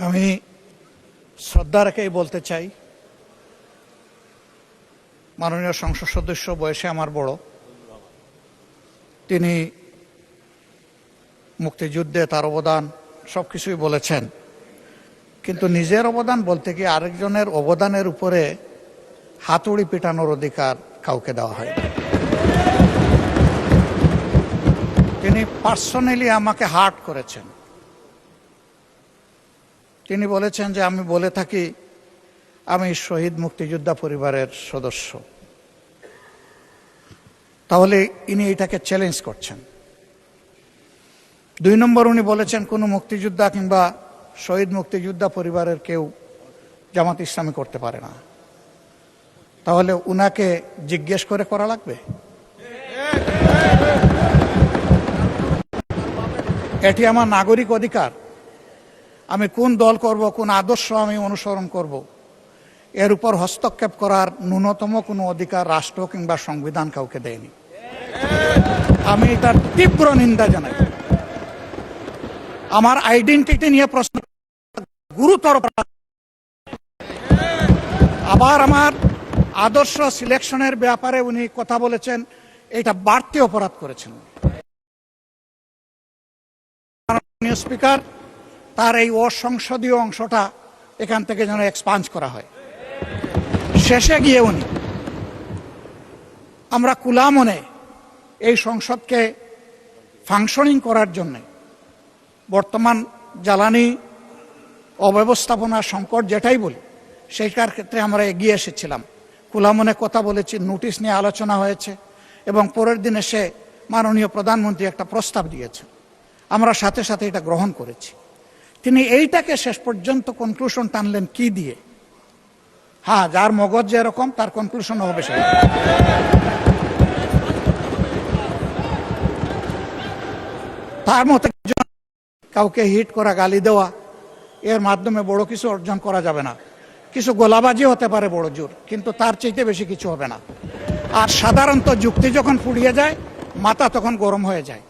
আমি শ্রদ্ধা রেখেই বলতে চাই, মাননীয় সংসদ সদস্য বয়সে আমার বড়, তিনি মুক্তিযুদ্ধে তার অবদান সবকিছুই বলেছেন, কিন্তু নিজের অবদান বলতে গিয়ে আরেকজনের অবদানের উপরে হাতুড়ি পিটানোর অধিকার কাউকে দেওয়া হয়। তিনি পার্সোনালি আমাকে হার্ট করেছেন। তিনি বলেছেন যে আমি বলে থাকি আমি শহীদ মুক্তিযোদ্ধা পরিবারের সদস্য, তাহলে ইনি এটাকে চ্যালেঞ্জ করছেন। ২ নম্বর, উনি বলেছেন কোনো মুক্তিযোদ্ধা কিংবা শহীদ মুক্তিযোদ্ধা পরিবারের কেউ জামাত ইসলামী করতে পারে না। তাহলে উনাকে জিজ্ঞেস করে করা লাগবে? এটি আমার নাগরিক অধিকার। আমি কোন দল করব, কোন আদর্শ আমি অনুসরণ করব, এর উপর হস্তক্ষেপ করার ন্যূনতম কোনো অধিকার রাষ্ট্র কিংবা সংবিধান কাউকে দেয়নি। আমি এটার তীব্র নিন্দা জানাই। আমার আইডেন্টিটি নিয়ে প্রশ্ন গুরুতর। আবার আমার আদর্শ সিলেকশনের ব্যাপারে উনি কথা বলেছেন, এটা বাড়তি অপরাধ করেছেন। মাননীয় স্পিকার, তার এই অসংসদীয় অংশটা এখান থেকে যেন এক্সপান্স করা হয়। শেষে গিয়ে উনি আমরা খোলা মনে এই সংসদকে ফাংশনিং করার জন্য বর্তমান জ্বালানি অব্যবস্থাপনা সংকট যেটাই বলি সেইটার ক্ষেত্রে আমরা এগিয়ে এসেছিলাম, খোলা মনে কথা বলেছি, নোটিশ নিয়ে আলোচনা হয়েছে এবং পরের দিন এসে মাননীয় প্রধানমন্ত্রী একটা প্রস্তাব দিয়েছেন, আমরা সাথে সাথে এটা গ্রহণ করেছি। তিনি এইটাকে শেষ পর্যন্ত কনক্লুশন টানলেন কি দিয়ে? হ্যাঁ, যার মগজ যেরকম তার কনক্লুশন হবে সেটা। তার মতে কাউকে হিট করা, গালি দেওয়া, এর মাধ্যমে বড় কিছু অর্জন করা যাবে না। কিছু গোলাবাজি হতে পারে বড় জোর, কিন্তু তার চাইতে বেশি কিছু হবে না। আর সাধারণত যুক্তি যখন ফুরিয়ে যায়, মাথা তখন গরম হয়ে যায়।